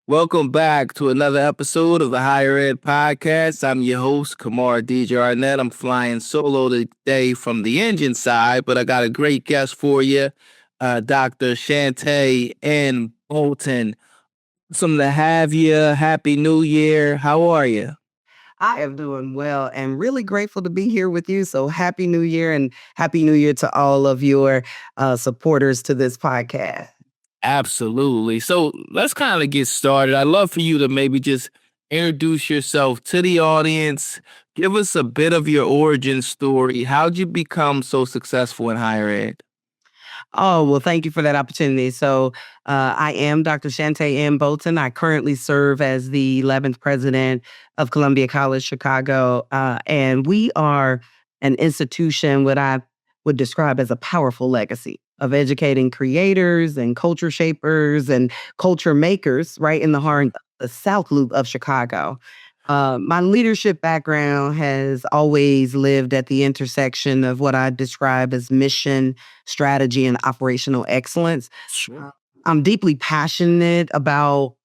Welcome back to another episode of the Higher Ed Podcast. I'm your host, Kamar DJ Arnett. I'm flying solo today from the engine side, but I got a great guest for you, Dr. Shantay N. Bolton. Awesome to have you. Happy New Year. How are you? I am doing well and really grateful to be here with you. So happy New Year and happy New Year to all of your supporters to this podcast. Absolutely. So let's kind of get started. I'd love for you to maybe just introduce yourself to the audience. Give us a bit of your origin story. How'd you become so successful in higher ed? Oh, well, thank you for that opportunity. So, I am Dr. Shantay M. Bolton. I currently serve as the 11th president of Columbia College Chicago. And we are an institution, what I would describe as a powerful legacy of educating creators and culture shapers and culture makers right in the heart of the South Loop of Chicago. My leadership background has always lived at the intersection of what I describe as mission, strategy, and operational excellence. Sure. I'm deeply passionate about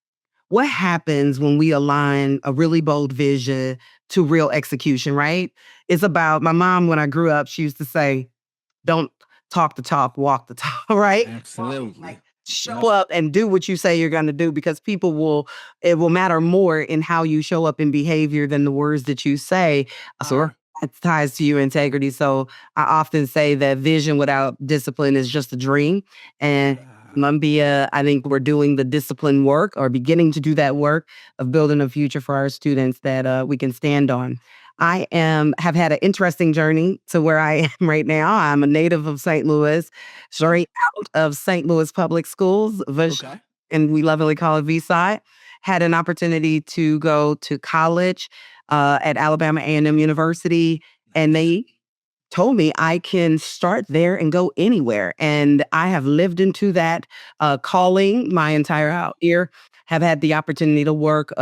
what happens when we align a really bold vision to real execution, right? It's about my mom, when I grew up, she used to say, don't talk the talk, walk the talk, right? Absolutely. Show up and do what you say you're going to do because it will matter more in how you show up in behavior than the words that you say. Sure. That ties to your integrity. So I often say that vision without discipline is just a dream. And Columbia, I think we're doing the discipline work or beginning to do that work of building a future for our students that we can stand on. Have had an interesting journey to where I am right now. I'm a native of St. Louis, straight out of St. Louis Public Schools, Okay. and we lovingly call it V-Side. Had an opportunity to go to college at Alabama A&M University, and they told me I can start there and go anywhere. And I have lived into that calling my entire out year. Have had the opportunity to work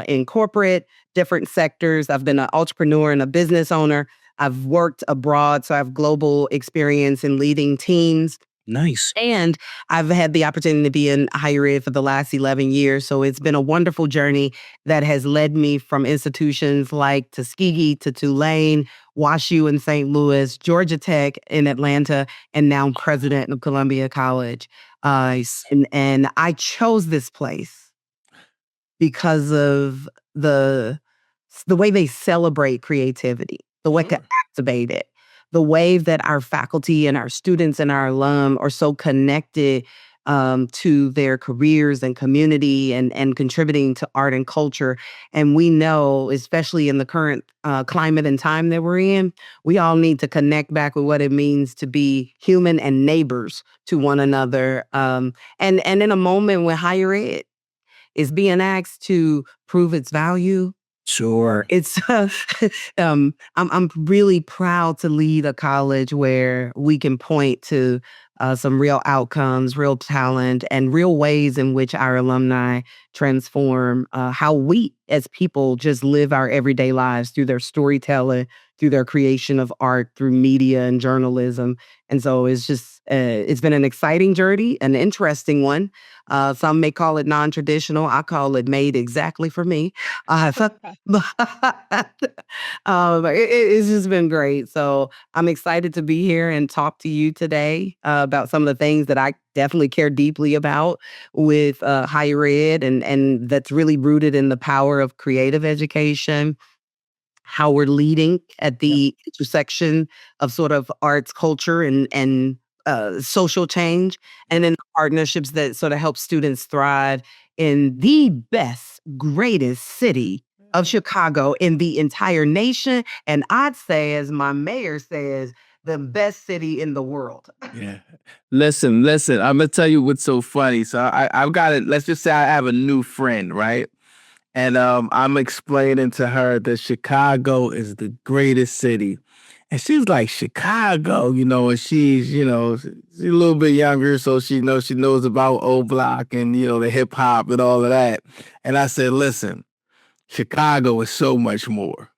in corporate, different sectors. I've been an entrepreneur and a business owner. I've worked abroad, so I have global experience in leading teams. Nice. And I've had the opportunity to be in higher ed for the last 11 years. So it's been a wonderful journey that has led me from institutions like Tuskegee to Tulane, WashU in St. Louis, Georgia Tech in Atlanta, and now I'm president of Columbia College. And I chose this place because of the way they celebrate creativity, the way to activate it, the way that our faculty and our students and our alum are so connected to their careers and community and contributing to art and culture. And we know, especially in the current climate and time that we're in, we all need to connect back with what it means to be human and neighbors to one another. And in a moment when higher ed is being asked to prove its value. Sure. It's I'm really proud to lead a college where we can point to some real outcomes, real talent, and real ways in which our alumni transform how we as people just live our everyday lives through their storytelling, through their creation of art, through media and journalism. And so it's been an exciting journey, an interesting one. Some may call it non-traditional. I call it made exactly for me. It's just been great. So I'm excited to be here and talk to you today about some of the things that I definitely care deeply about with higher ed, and that's really rooted in the power of creative education, how we're leading at the intersection of sort of arts, culture, and social change, and then partnerships that sort of help students thrive in the best, greatest city of Chicago in the entire nation. And I'd say, as my mayor says, the best city in the world. Yeah. Listen. I'm gonna tell you what's so funny. So I've got it. Let's just say I have a new friend, right? And I'm explaining to her that Chicago is the greatest city. And she's like, Chicago, and she's a little bit younger, so she knows about O Block and the hip hop and all of that. And I said, listen, Chicago is so much more.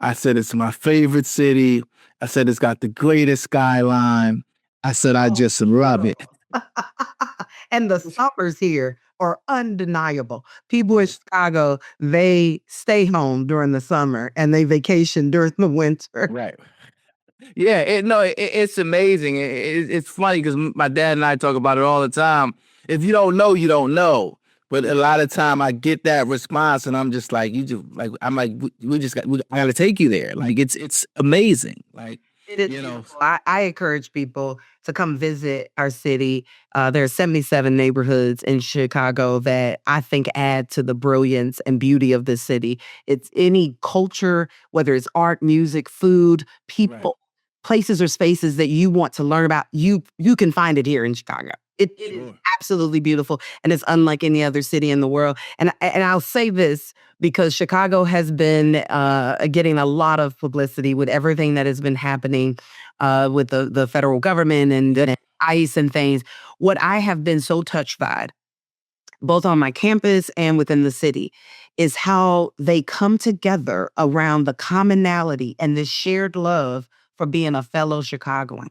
I said it's my favorite city. I said it's got the greatest skyline. I said I just love it. And the summers here are undeniable. People in Chicago, they stay home during the summer and they vacation during the winter. Right. Yeah, it's amazing. It's funny because my dad and I talk about it all the time. If you don't know, you don't know. But a lot of time I get that response, and I'm just like, you just like, I'm like, we just got, I got to take you there. Like it's amazing. Like It is you know, beautiful. I encourage people to come visit our city. There are 77 neighborhoods in Chicago that I think add to the brilliance and beauty of this city. It's any culture, whether it's art, music, food, right? people, places or spaces that you want to learn about, you can find it here in Chicago. It is Sure. absolutely beautiful and it's unlike any other city in the world. And I'll say this because Chicago has been getting a lot of publicity with everything that has been happening with the federal government and ICE and things. What I have been so touched by, both on my campus and within the city, is how they come together around the commonality and the shared love for being a fellow Chicagoan.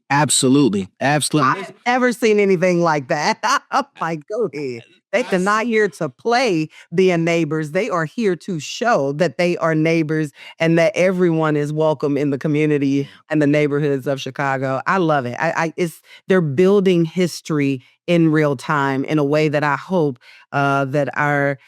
Absolutely, absolutely. I've never seen anything like that. I'm like, go ahead. They're not here to play being neighbors. They are here to show that they are neighbors and that everyone is welcome in the community and the neighborhoods of Chicago. I love it. It's they're building history in real time in a way that I hope that our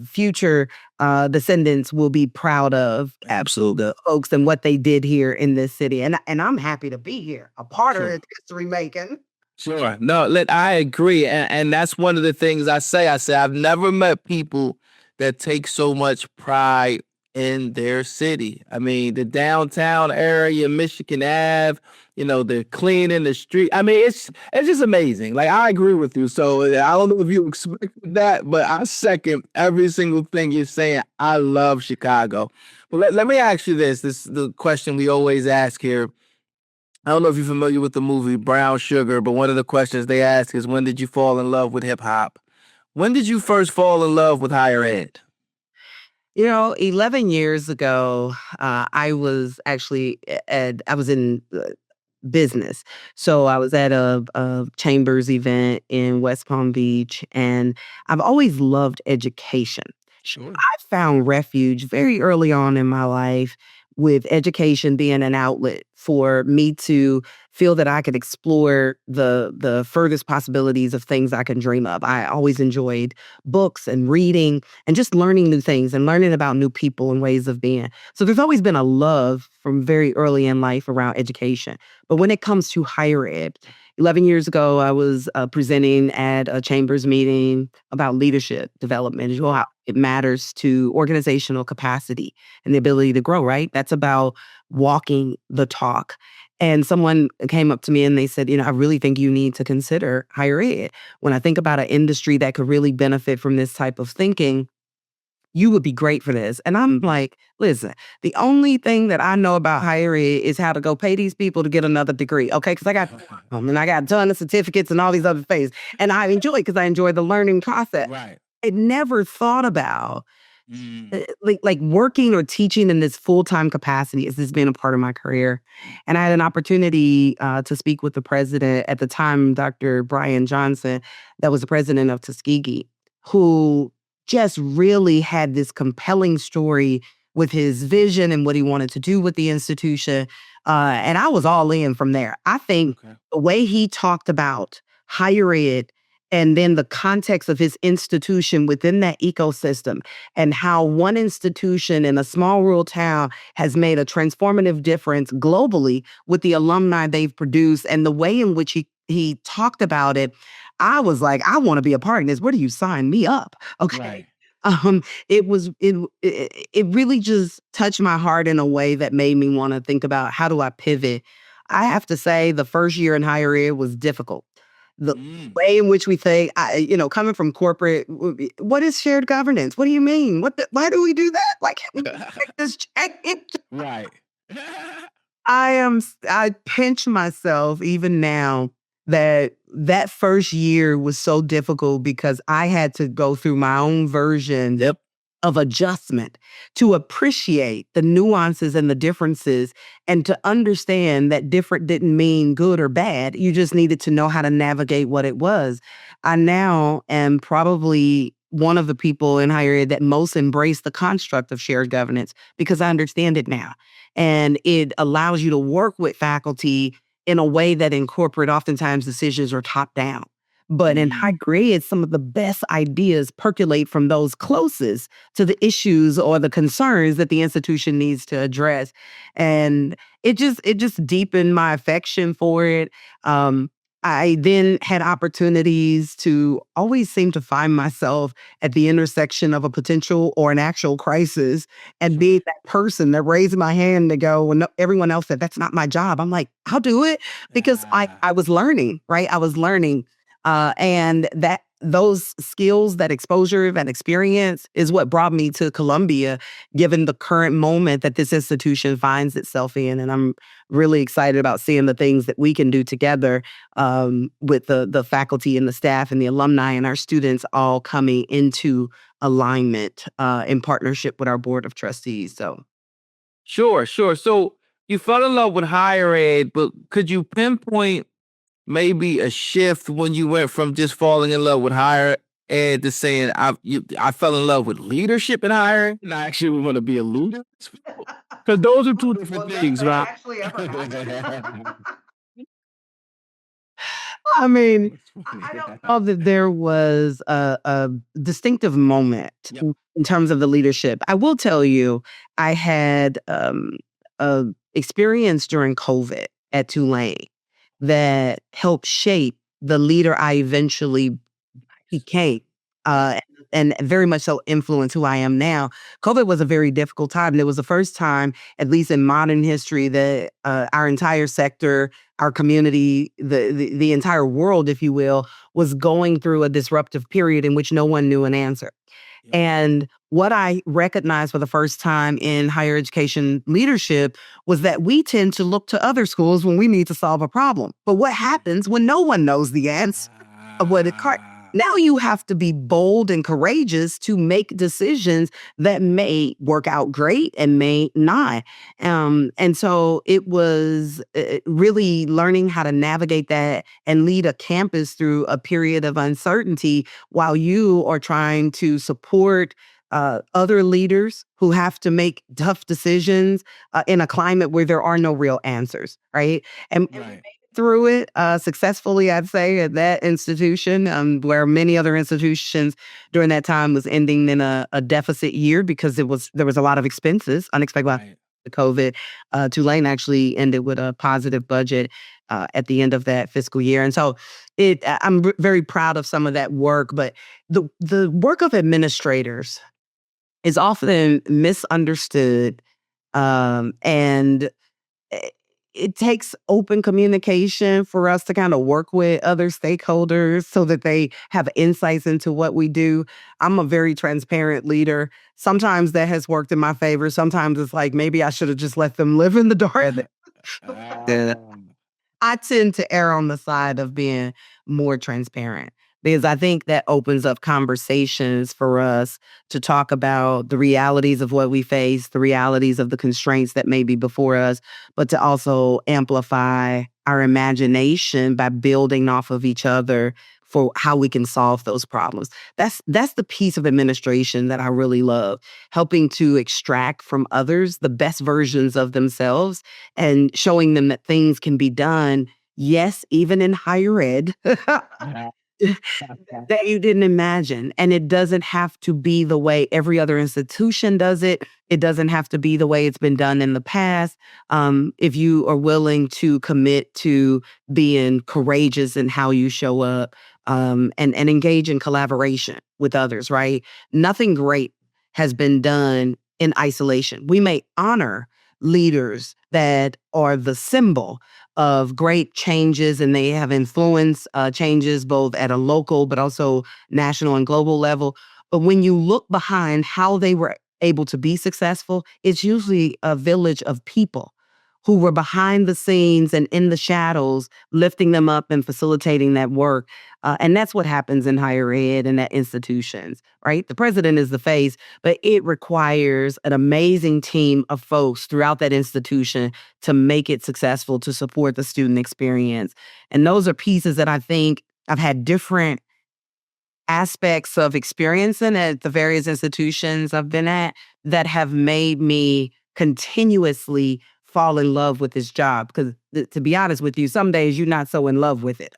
future descendants will be proud of. Absolutely. Folks and what they did here in this city, and I'm happy to be here, a part of Sure. it, history making. Sure. No, I agree. And that's one of the things I say. I say, I've never met people that take so much pride in their city. I mean, the downtown area, Michigan Ave, the cleaning the street. I mean, it's just amazing. Like, I agree with you. So I don't know if you expected that, but I second every single thing you're saying. I love Chicago. But let me ask you this. This is the question we always ask here. I don't know if you're familiar with the movie Brown Sugar, but one of the questions they ask is, when did you fall in love with hip hop? When did you first fall in love with higher ed? 11 years ago, I was actually I was in business. So I was at a Chambers event in West Palm Beach, and I've always loved education. Sure. I found refuge very early on in my life with education being an outlet for me to feel that I could explore the furthest possibilities of things I can dream of. I always enjoyed books and reading and just learning new things and learning about new people and ways of being. So there's always been a love from very early in life around education. But when it comes to higher ed, 11 years ago, I was presenting at a Chambers meeting about leadership development and how it matters to organizational capacity and the ability to grow, right? That's about walking the talk. And someone came up to me and they said, I really think you need to consider higher ed. When I think about an industry that could really benefit from this type of thinking, you would be great for this. And I'm like, listen, the only thing that I know about higher ed is how to go pay these people to get another degree. Okay. Cause I got, and I got a ton of certificates and all these other things. And I enjoy it because I enjoy the learning process. Right. I never thought about Mm. like working or teaching in this full-time capacity as this being a part of my career. And I had an opportunity to speak with the president at the time, Dr. Brian Johnson, that was the president of Tuskegee, who just really had this compelling story with his vision and what he wanted to do with the institution. And I was all in from there. I think Okay. the way he talked about higher ed and then the context of his institution within that ecosystem and how one institution in a small rural town has made a transformative difference globally with the alumni they've produced and the way in which he talked about it, I was like, I want to be a part of this. Where do you sign me up? Okay. Right. It really just touched my heart in a way that made me want to think about how do I pivot. I have to say the first year in higher ed was difficult. The Mm. way in which we think, coming from corporate, what is shared governance? What do you mean? Why do we do that? Like, can we make this change? Right. I pinch myself even now that first year was so difficult because I had to go through my own version Yep. of adjustment, to appreciate the nuances and the differences, and to understand that different didn't mean good or bad. You just needed to know how to navigate what it was. I now am probably one of the people in higher ed that most embrace the construct of shared governance because I understand it now. And it allows you to work with faculty in a way that in corporate, oftentimes decisions are top down. But in high grade, some of the best ideas percolate from those closest to the issues or the concerns that the institution needs to address. And it just deepened my affection for it. I then had opportunities to always seem to find myself at the intersection of a potential or an actual crisis and be that person that raised my hand to go when everyone else said, that's not my job. I'm like, I'll do it because I was learning, right? I was learning. And that those skills, that exposure, that experience is what brought me to Columbia, given the current moment that this institution finds itself in. And I'm really excited about seeing the things that we can do together with the faculty and the staff and the alumni and our students all coming into alignment in partnership with our board of trustees. So Sure, sure. So you fell in love with higher ed, but could you pinpoint maybe a shift when you went from just falling in love with higher ed to saying I fell in love with leadership in higher ed and I actually want to be a leader? Because those are two different well, that things, that right? actually ever happened. I mean, That's I funny. don't know that there was a distinctive moment Yep. in terms of the leadership. I will tell you, I had a experience during COVID at Tulane that helped shape the leader I eventually became, uh, and very much so influenced who I am now. COVID was a very difficult time, and it was the first time, at least in modern history, that our entire sector, our community, the entire world, if you will, was going through a disruptive period in which no one knew an answer. Yep. And what I recognized for the first time in higher education leadership was that we tend to look to other schools when we need to solve a problem. But what happens when no one knows the answer of what it caught? Ah, Now you have to be bold and courageous to make decisions that may work out great and may not. And so it was really learning how to navigate that and lead a campus through a period of uncertainty while you are trying to support other leaders who have to make tough decisions in a climate where there are no real answers, right? And we made right. it through it successfully, I'd say, at that institution, where many other institutions during that time was ending in a deficit year because there was a lot of expenses, unexpected Right. COVID. Tulane actually ended with a positive budget at the end of that fiscal year, and so I'm very proud of some of that work. But the work of administrators is often misunderstood, and eh, it takes open communication for us to kind of work with other stakeholders so that they have insights into what we do. I'm a very transparent leader. Sometimes that has worked in my favor. Sometimes it's like maybe I should have just let them live in the dark. Ah, I tend to err on the side of being more transparent because I think that opens up conversations for us to talk about the realities of what we face, the realities of the constraints that may be before us, but to also amplify our imagination by building off of each other for how we can solve those problems. That's the piece of administration that I really love, helping to extract from others the best versions of themselves and showing them that things can be done, yes, even in higher ed, ah, that you didn't imagine. And it doesn't have to be the way every other institution does it. It doesn't have to be the way it's been done in the past. If you are willing to commit to being courageous in how you show up, and engage in collaboration with others, right? Nothing great has been done in isolation. We may honor leaders that are the symbol of great changes and they have influenced changes both at a local but also national and global level. But when you look behind how they were able to be successful, it's usually a village of people who were behind the scenes and in the shadows, lifting them up and facilitating that work. And that's what happens in higher ed and at institutions, right? The president is the face, but it requires an amazing team of folks throughout that institution to make it successful, to support the student experience. And those are pieces that I think I've had different aspects of experiencing at the various institutions I've been at that have made me continuously fall in love with this job. Because to be honest with you, some days you're not so in love with it.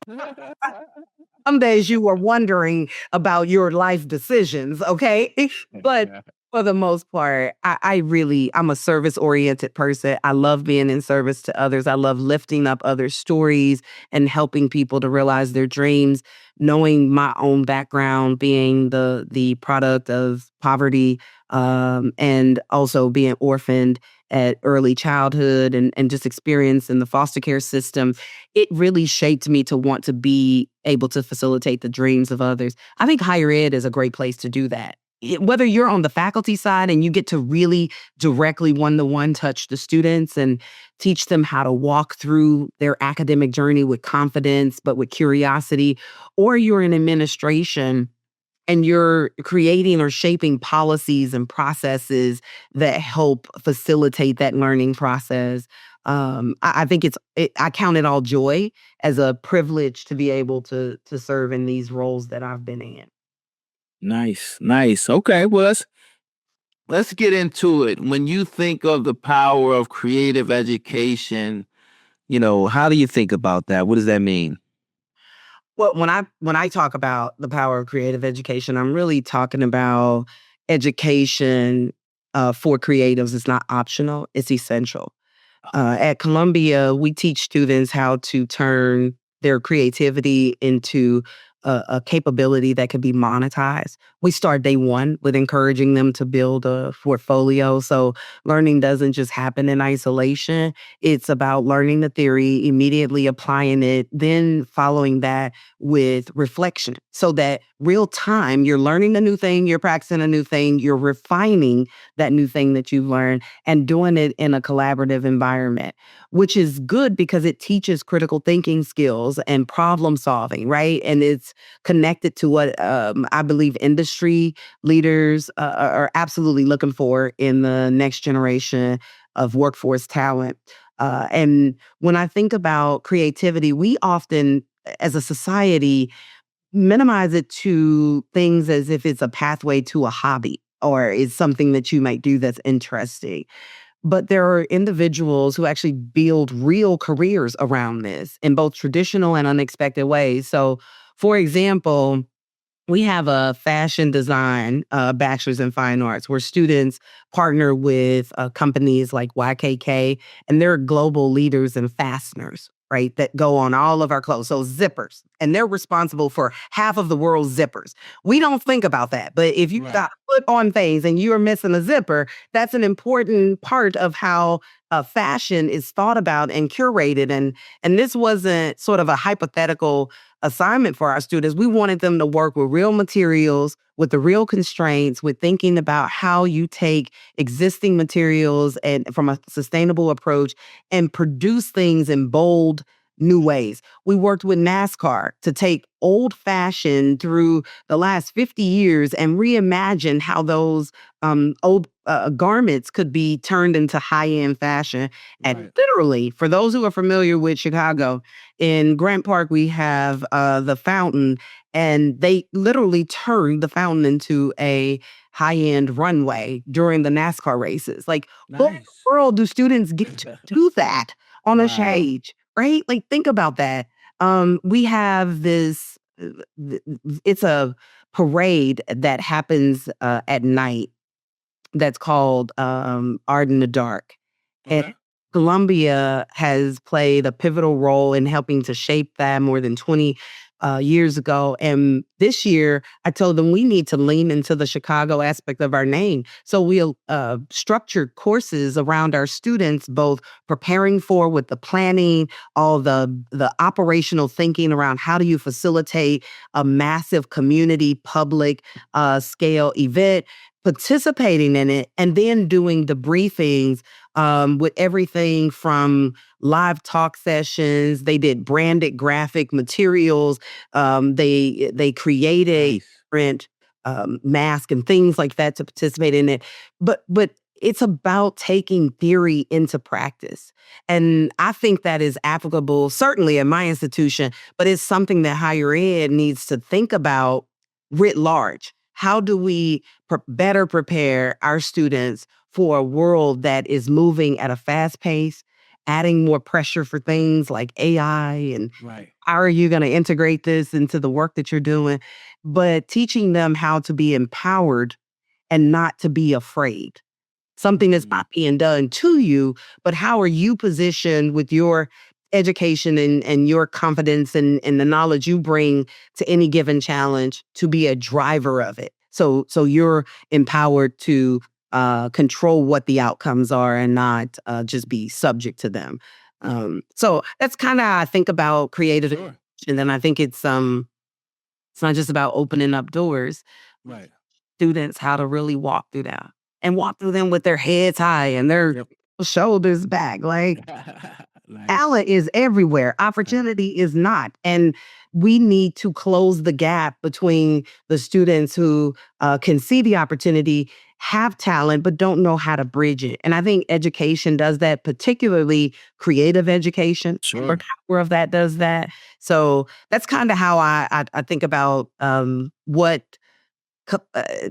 Some days you are wondering about your life decisions, okay? But for the most part, I'm a service oriented person. I love being in service to others. I love lifting up others' stories and helping people to realize their dreams. Knowing my own background, being the product of poverty, and also being orphaned at early childhood and just experience in the foster care system, it really shaped me to want to be able to facilitate the dreams of others. I think higher ed is a great place to do that. Whether you're on the faculty side and you get to really directly one-to-one touch the students and teach them how to walk through their academic journey with confidence, but with curiosity, or you're in administration and you're creating or shaping policies and processes that help facilitate that learning process. I think I count it all joy as a privilege to be able to serve in these roles that I've been in. Nice, nice. Okay, well let's get into it. When you think of the power of creative education, how do you think about that? What does that mean? Well, when I talk about the power of creative education, I'm really talking about education for creatives. It's not optional; it's essential. At Columbia, we teach students how to turn their creativity into a capability that can be monetized. We start day one with encouraging them to build a portfolio. So learning doesn't just happen in isolation. It's about learning the theory, immediately applying it, then following that with reflection so that real time you're learning a new thing, you're practicing a new thing, you're refining that new thing that you've learned and doing it in a collaborative environment, which is good because it teaches critical thinking skills and problem solving, right? And it's connected to what I believe industry leaders are absolutely looking for in the next generation of workforce talent. And when I think about creativity, we often, as a society, minimize it to things as if it's a pathway to a hobby or it's something that you might do that's interesting. But there are individuals who actually build real careers around this in both traditional and unexpected ways. So, for example, we have a fashion design bachelor's in fine arts where students partner with companies like YKK, and they're global leaders in fasteners, right? That go on all of our clothes. So zippers, and they're responsible for half of the world's zippers. We don't think about that, but if you got put on things and you're missing a zipper, that's an important part of how fashion is thought about and curated. And this wasn't sort of a hypothetical assignment for our students. We wanted them to work with real materials, with the real constraints, with thinking about how you take existing materials and from a sustainable approach and produce things in bold new ways. We worked with NASCAR to take old fashioned through the last 50 years and reimagine how those old garments could be turned into high-end fashion. And literally, for those who are familiar with Chicago, in Grant Park, we have the fountain, and they literally turned the fountain into a high-end runway during the NASCAR races. Like, what in the Nice. world do students get to do that on a Wow. stage? Right? Like, think about that. We have this, it's a parade that happens at night that's called Art in the Dark. And Okay. Columbia has played a pivotal role in helping to shape that more than 20 years ago. And this year, I told them we need to lean into the Chicago aspect of our name. So we'll structure courses around our students, both preparing for with the planning, all the operational thinking around how do you facilitate a massive community public scale event, participating in it and then doing the briefings with everything from live talk sessions. They did branded graphic materials. They created Nice. print mask and things like that to participate in it. But it's about taking theory into practice. And I think that is applicable, certainly in my institution, but it's something that higher ed needs to think about writ large. How do we better prepare our students for a world that is moving at a fast pace, adding more pressure for things like AI, and Right. how are you going to integrate this into the work that you're doing? But teaching them how to be empowered and not to be afraid. Something that's Mm. not being done to you, but how are you positioned with your education and your confidence and the knowledge you bring to any given challenge to be a driver of it? So you're empowered to control what the outcomes are and not just be subject to them. So that's kind of how I think about creative, Sure. and then I think it's not just about opening up doors. Right. Students how to really walk through that and walk through them with their heads high and their Yep. shoulders back. Like, Nice. talent is everywhere, Right. opportunity is not. And we need to close the gap between the students who can see the opportunity, have talent, but don't know how to bridge it. And I think education does that, particularly creative education. Or Sure. power of that does that. So that's kind of how I think about what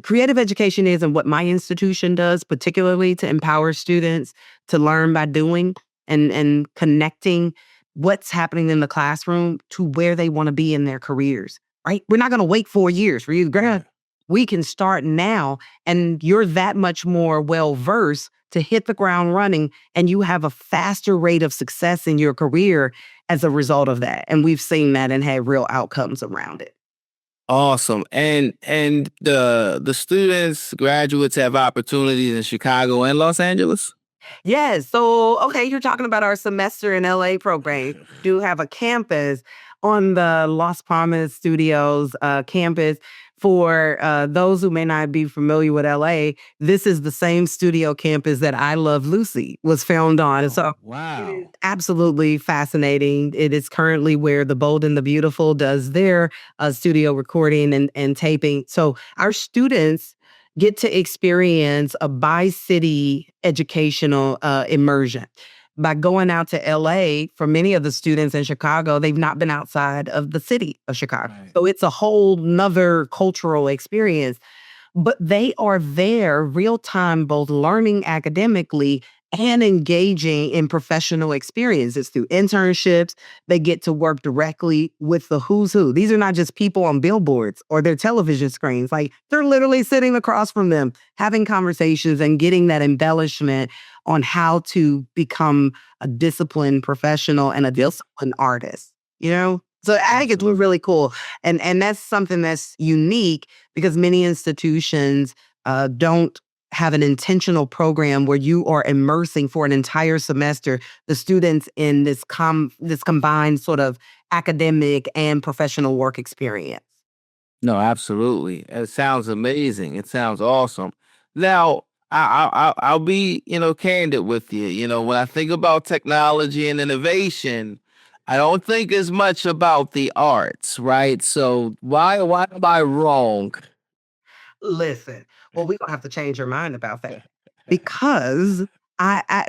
creative education is and what my institution does, particularly to empower students to learn by doing and connecting what's happening in the classroom to where they want to be in their careers, right? We're not going to wait 4 years for you to grad. Right. We can start now, and you're that much more well versed to hit the ground running, and you have a faster rate of success in your career as a result of that. And we've seen that and had real outcomes around it. Awesome. And the students, graduates have opportunities in Chicago and Los Angeles? Yes. So, okay, you're talking about our semester in LA program. Do have a campus on the Las Palmas Studios campus. For those who may not be familiar with LA, this is the same studio campus that I Love Lucy was filmed on. Oh, So it is wow. absolutely fascinating. It is currently where The Bold and the Beautiful does their studio recording and taping. So our students get to experience a bi-city educational immersion. By going out to LA, for many of the students in Chicago, they've not been outside of the city of Chicago. Right. So it's a whole nother cultural experience, but they are there real time, both learning academically and engaging in professional experiences through internships. They get to work directly with the who's who. These are not just people on billboards or their television screens. Like, they're literally sitting across from them, having conversations and getting that embellishment on how to become a disciplined professional and a Yep. disciplined artist, you know? So I think it's Absolutely. really cool. And that's something that's unique because many institutions don't have an intentional program where you are immersing for an entire semester the students in this combined sort of academic and professional work experience. No, absolutely. It sounds amazing. It sounds awesome. Now, I'll be, candid with you. When I think about technology and innovation, I don't think as much about the arts, right? So why am I wrong? Listen, well, we gonna have to change your mind about that because I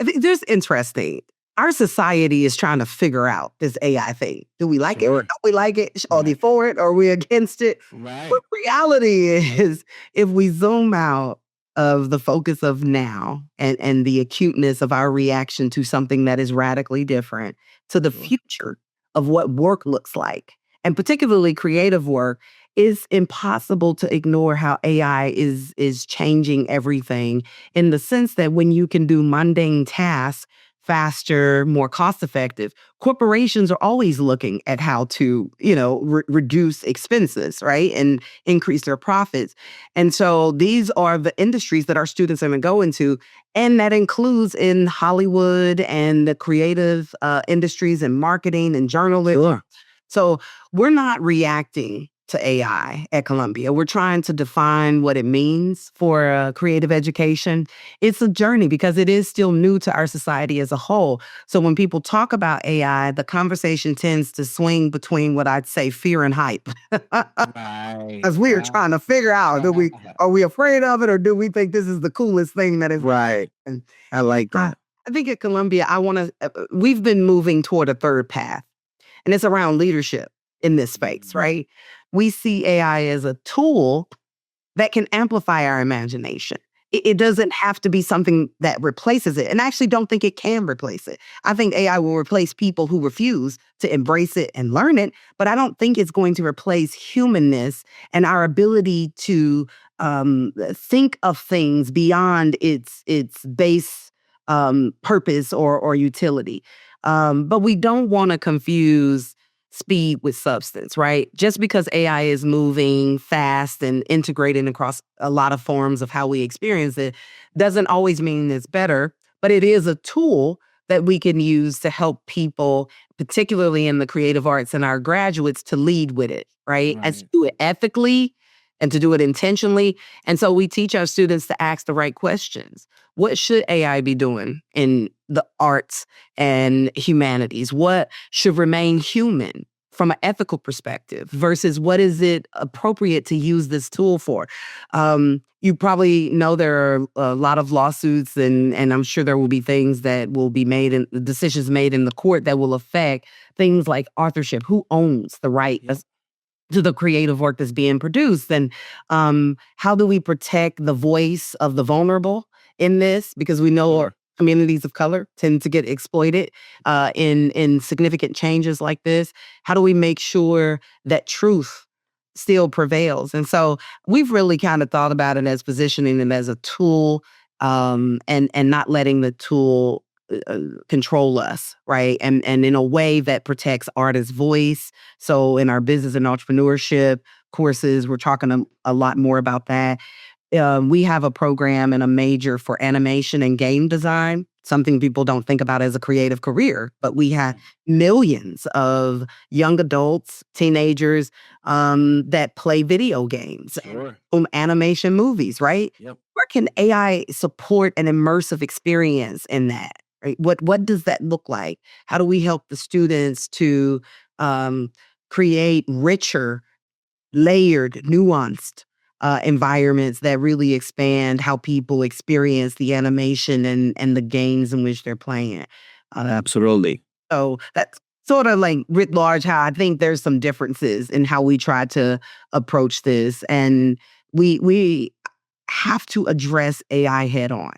think there's interesting. Our society is trying to figure out this AI thing. Do we like it? Sure. Don't we like it? Are they Right. for it? Or are we against it? But Right. reality is, if we zoom out of the focus of now and the acuteness of our reaction to something that is radically different to the Sure. future of what work looks like, and particularly creative work, it's impossible to ignore how AI is changing everything in the sense that when you can do mundane tasks faster, more cost effective, corporations are always looking at how to, reduce expenses, right? And increase their profits. And so these are the industries that our students are going to go into. And that includes in Hollywood and the creative industries and marketing and journalism. Sure. So we're not reacting to AI at Columbia. We're trying to define what it means for creative education. It's a journey because it is still new to our society as a whole. So when people talk about AI, the conversation tends to swing between what I'd say fear and hype. Right. As we are trying to figure out, are we afraid of it or do we think this is the coolest thing that is Right. and I like that. I think at Columbia, we've been moving toward a third path, and it's around leadership in this space, right? We see AI as a tool that can amplify our imagination. It doesn't have to be something that replaces it. And I actually don't think it can replace it. I think AI will replace people who refuse to embrace it and learn it, but I don't think it's going to replace humanness and our ability to think of things beyond its base purpose or utility. But we don't want to confuse speed with substance, right? Just because AI is moving fast and integrating across a lot of forms of how we experience it doesn't always mean it's better, but it is a tool that we can use to help people, particularly in the creative arts and our graduates, to lead with it, right? And to Right. do it ethically and to do it intentionally. And so we teach our students to ask the right questions. What should AI be doing in the arts and humanities? What should remain human from an ethical perspective versus what is it appropriate to use this tool for? You probably know there are a lot of lawsuits, and I'm sure there will be things that will be made and decisions made in the court that will affect things like authorship. Who owns the right Yep. to the creative work that's being produced? And how do we protect the voice of the vulnerable in this? Because we know our Sure. communities of color tend to get exploited in significant changes like this. How do we make sure that truth still prevails? And so we've really kind of thought about it as positioning it as a tool, and not letting the tool control us, right? And in a way that protects artists' voice. So in our business and entrepreneurship courses, we're talking a lot more about that. We have a program and a major for animation and game design, something people don't think about as a creative career, but we have millions of young adults, teenagers that play video games and Sure. animation movies, right? Yep. Where can AI support an immersive experience in that? Right? What does that look like? How do we help the students to um, create richer, layered, nuanced environments that really expand how people experience the animation and the games in which they're playing? Absolutely. So that's sort of like writ large how I think there's some differences in how we try to approach this, and we have to address AI head on.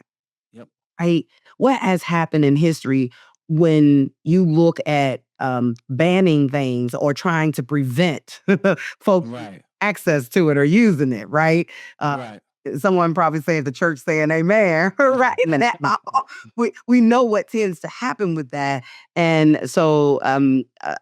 Yep. Right? What has happened in history when you look at banning things or trying to prevent folks Right. access to it or using it, right? Uh, Right. Someone probably say at the church saying amen, right? And that, we know what tends to happen with that. And so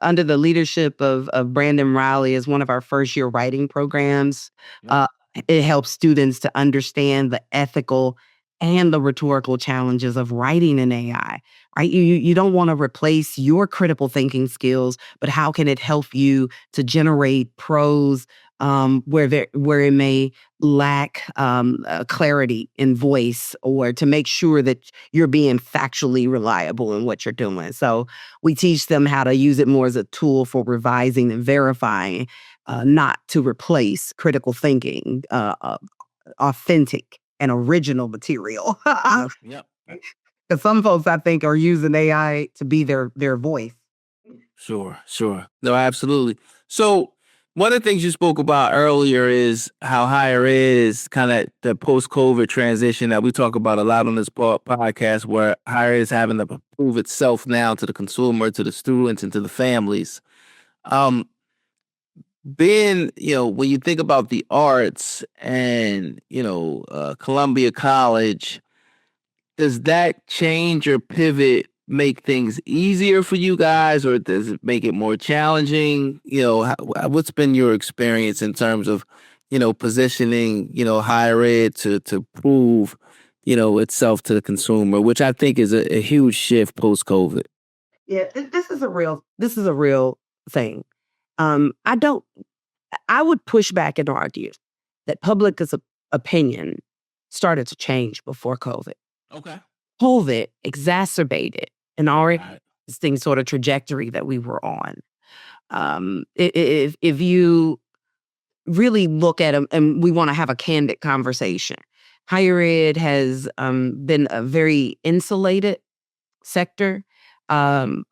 under the leadership of Brandon Riley as one of our first year writing programs, Yep. uh, it helps students to understand the ethical and the rhetorical challenges of writing in AI, right? You don't want to replace your critical thinking skills, but how can it help you to generate prose where it may lack clarity in voice, or to make sure that you're being factually reliable in what you're doing. So we teach them how to use it more as a tool for revising and verifying, not to replace critical thinking, authentic and original material. Yep. Because some folks, I think, are using AI to be their voice. Sure, sure. No, absolutely. So one of the things you spoke about earlier is how higher ed is kind of the post-COVID transition that we talk about a lot on this podcast, where higher ed is having to prove itself now to the consumer, to the students, and to the families. Um, Being, when you think about the arts and, Columbia College, does that change or pivot make things easier for you guys, or does it make it more challenging? What's been your experience in terms of, positioning, higher ed to prove, itself to the consumer, which I think is a huge shift post COVID. Yeah, this is a real thing. I don't. I would push back and argue that opinion started to change before COVID. Okay. COVID exacerbated an already Right. existing sort of trajectory that we were on. If you really look at them, and we want to have a candid conversation, higher ed has been a very insulated sector.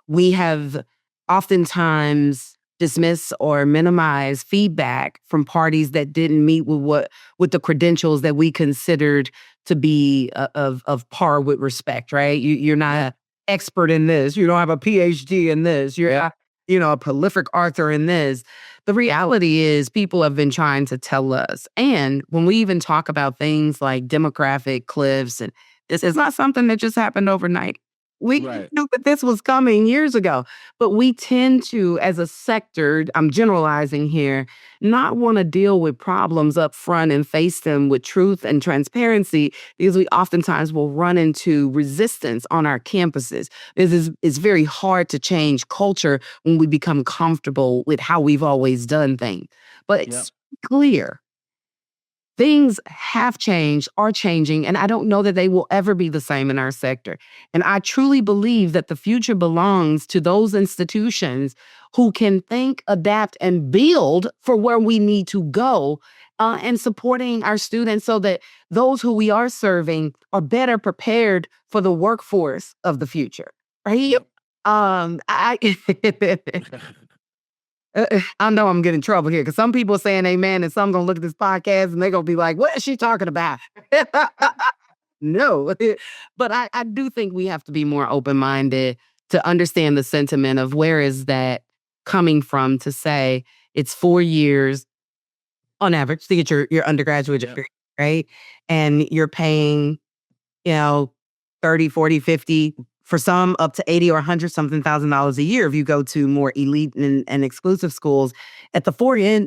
We have oftentimes dismissed or minimized feedback from parties that didn't meet with the credentials that we considered to be of par with respect. Right? You're not Yep. an expert in this. You don't have a PhD in this. You're Yep. not, a prolific author in this. The reality is, people have been trying to tell us, and when we even talk about things like demographic cliffs, and this is not something that just happened overnight. We Right. knew that this was coming years ago, but we tend to, as a sector, I'm generalizing here, not want to deal with problems up front and face them with truth and transparency, because we oftentimes will run into resistance on our campuses. It's very hard to change culture when we become comfortable with how we've always done things. But Yep. it's clear things have changed, are changing, and I don't know that they will ever be the same in our sector. And I truly believe that the future belongs to those institutions who can think, adapt, and build for where we need to go, and supporting our students so that those who we are serving are better prepared for the workforce of the future. Right? Yep. I I know I'm getting in trouble here because some people are saying amen, and some gonna look at this podcast and they're gonna be like, what is she talking about? No. But I do think we have to be more open-minded to understand the sentiment of where is that coming from, to say it's 4 years on average to get your undergraduate Yep. degree, right? And you're paying, you know, 30, 40, 50, for some up to 80 or 100 something thousand dollars a year if you go to more elite and exclusive schools. At the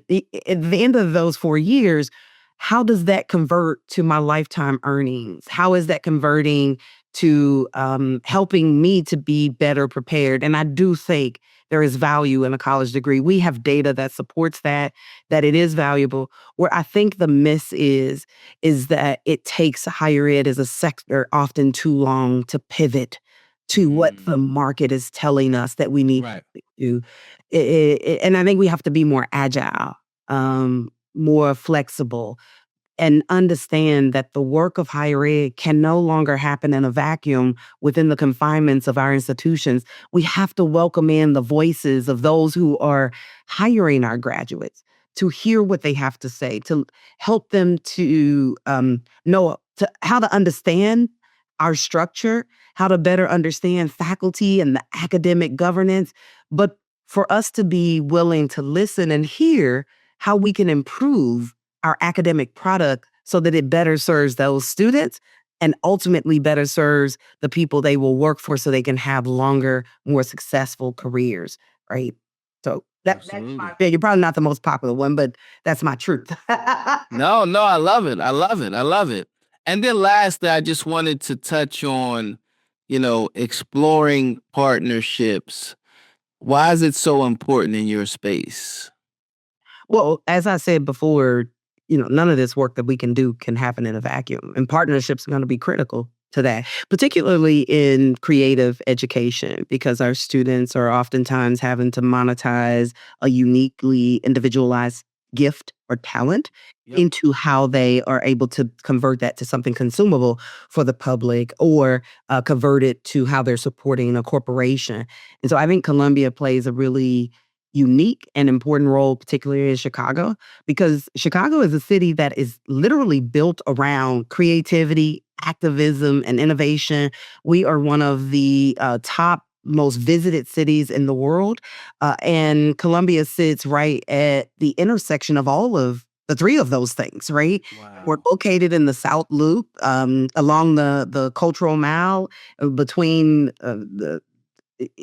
end of those 4 years, how does that convert to my lifetime earnings? How is that converting to helping me to be better prepared? And I do think there is value in a college degree. We have data that supports that it is valuable. Where I think the miss is that it takes higher ed as a sector often too long to pivot to what Mm. the market is telling us that we need Right. to do. And I think we have to be more agile, more flexible, and understand that the work of higher ed can no longer happen in a vacuum within the confinements of our institutions. We have to welcome in the voices of those who are hiring our graduates, to hear what they have to say, to help them to know how to understand our structure, how to better understand faculty and the academic governance, but for us to be willing to listen and hear how we can improve our academic product so that it better serves those students and ultimately better serves the people they will work for, so they can have longer, more successful careers, right? So that's my Absolutely. opinion. Probably not the most popular one, but that's my truth. No, no, I love it. I love it. I love it. And then lastly, I just wanted to touch on, exploring partnerships. Why is it so important in your space? Well, as I said before, none of this work that we can do can happen in a vacuum. And partnerships are going to be critical to that, particularly in creative education, because our students are oftentimes having to monetize a uniquely individualized gift or talent Yep. into how they are able to convert that to something consumable for the public, or convert it to how they're supporting a corporation. And so I think Columbia plays a really unique and important role, particularly in Chicago, because Chicago is a city that is literally built around creativity, activism, and innovation. We are one of the top most visited cities in the world. And Columbia sits right at the intersection of all of the three of those things, right? We're Wow. located in the South Loop, along the Cultural Mile, between the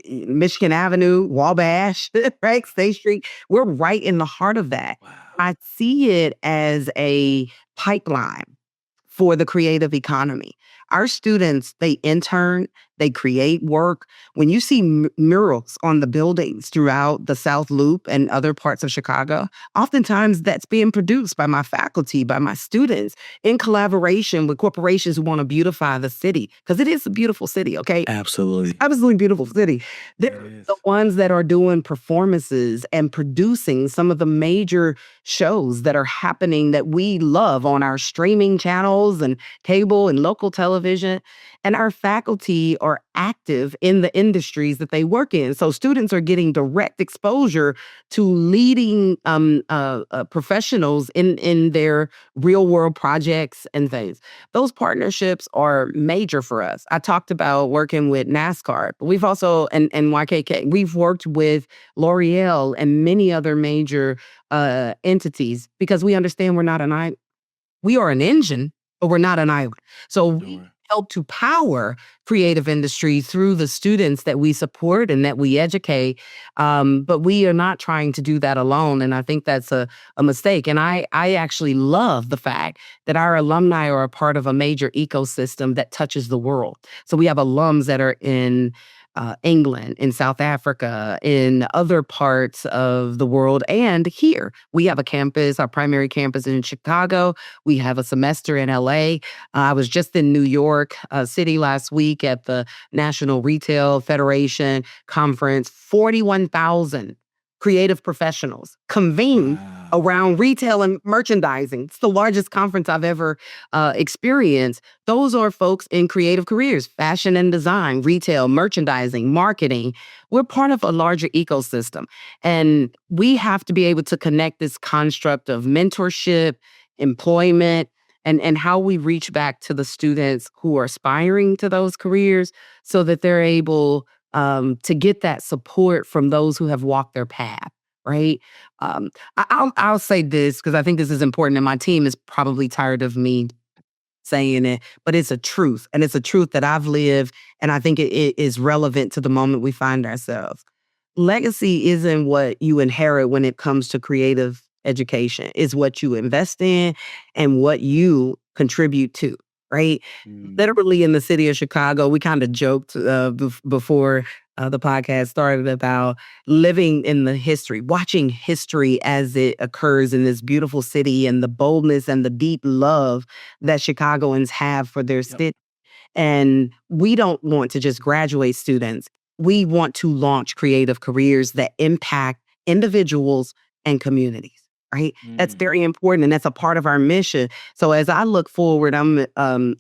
Michigan Avenue, Wabash, right? State Street. We're right in the heart of that. Wow. I see it as a pipeline for the creative economy. Our students, they intern, They create work. When you see murals on the buildings throughout the South Loop and other parts of Chicago, oftentimes that's being produced by my faculty, by my students, in collaboration with corporations who want to beautify the city, because it is a beautiful city, okay? Absolutely. Absolutely beautiful city. It They're the is. ones that are doing performances and producing some of the major shows that are happening that we love on our streaming channels and cable and local television. And our faculty are active in the industries that they work in. So students are getting direct exposure to leading professionals in their real world projects and things. Those partnerships are major for us. I talked about working with NASCAR, but we've also, and YKK, we've worked with L'Oreal and many other major entities because we understand we're not an island. We are an engine, but we're not an island. So we Sure. help to power creative industry through the students that we support and that we educate. But we are not trying to do that alone. And I think that's a mistake. And I actually love the fact that our alumni are a part of a major ecosystem that touches the world. So we have alums that are in England, in South Africa, in other parts of the world, and here. We have a campus, our primary campus in Chicago. We have a semester in LA. I was just in New York City last week at the National Retail Federation conference. 41,000 creative professionals convened Wow. around retail and merchandising. It's the largest conference I've ever experienced. Those are folks in creative careers, fashion and design, retail, merchandising, marketing. We're part of a larger ecosystem. And we have to be able to connect this construct of mentorship, employment, and how we reach back to the students who are aspiring to those careers so that they're able to get that support from those who have walked their path, right? I'll say this because I think this is important, and my team is probably tired of me saying it, but it's a truth, and it's a truth that I've lived, and I think it is relevant to the moment we find ourselves. Legacy isn't what you inherit when it comes to creative education. It's what you invest in and what you contribute to, right? Mm. Literally in the city of Chicago, we kind of joked before the podcast started about living in the history, watching history as it occurs in this beautiful city and the boldness and the deep love that Chicagoans have for their Yep. city. And we don't want to just graduate students. We want to launch creative careers that impact individuals and communities, right? That's Mm. very important. And that's a part of our mission. So as I look forward, I'm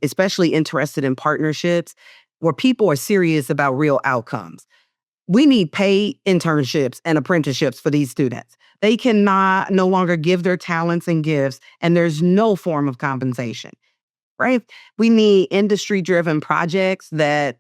especially interested in partnerships where people are serious about real outcomes. We need paid internships and apprenticeships for these students. They cannot no longer give their talents and gifts, and there's no form of compensation, right? We need industry driven projects that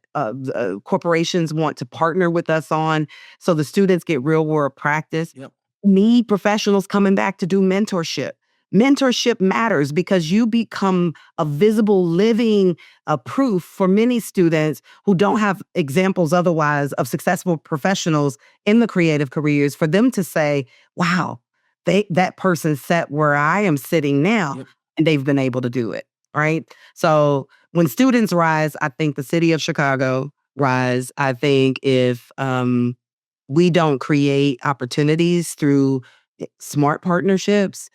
corporations want to partner with us on so the students get real world practice. Yep. Need professionals coming back to do mentorship. Mentorship matters because you become a visible, living proof for many students who don't have examples otherwise of successful professionals in the creative careers for them to say, wow, that person sat where I am sitting now Yep. and they've been able to do it. Right. So when students rise, I think the city of Chicago rise. I think if we don't create opportunities through smart partnerships,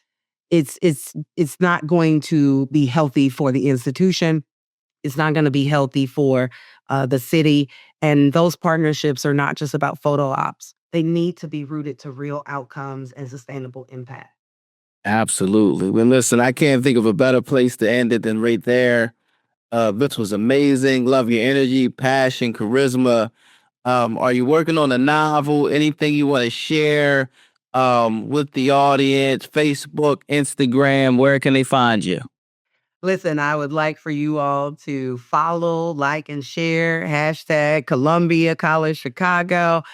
it's not going to be healthy for the institution. It's not going to be healthy for the city. And those partnerships are not just about photo ops. They need to be rooted to real outcomes and sustainable impact. Absolutely. Well, listen, I can't think of a better place to end it than right there. This was amazing. Love your energy, passion, charisma. Are you working on a novel? Anything you want to share with the audience? Facebook, Instagram, where can they find you? Listen, I would like for you all to follow, like, and share hashtag Columbia College Chicago.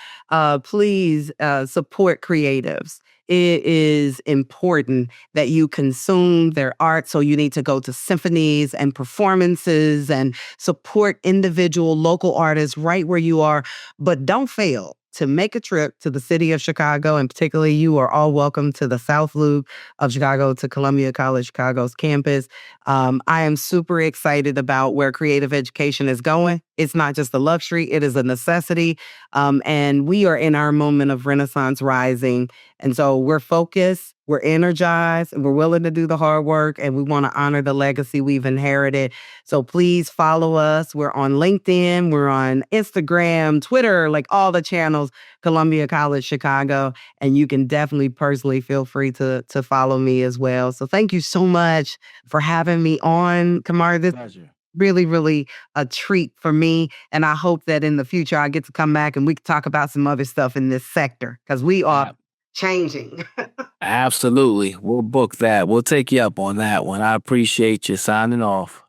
Please support creatives. It is important that you consume their art. So you need to go to symphonies and performances and support individual local artists right where you are. But don't fail. to make a trip to the city of Chicago, and particularly you are all welcome to the South Loop of Chicago, to Columbia College Chicago's campus. I am super excited about where creative education is going. It's not just a luxury, it is a necessity. And we are in our moment of Renaissance rising. And so we're focused, we're energized, and we're willing to do the hard work, and we want to honor the legacy we've inherited. So please follow us. We're on LinkedIn, we're on Instagram, Twitter, like all the channels, Columbia College Chicago. And you can definitely personally feel free to follow me as well. So thank you so much for having me on, Kamar. This Pleasure. really, really a treat for me. And I hope that in the future I get to come back and we can talk about some other stuff in this sector, because we are Ab- changing. Absolutely. We'll book that. We'll take you up on that one. I appreciate you signing off.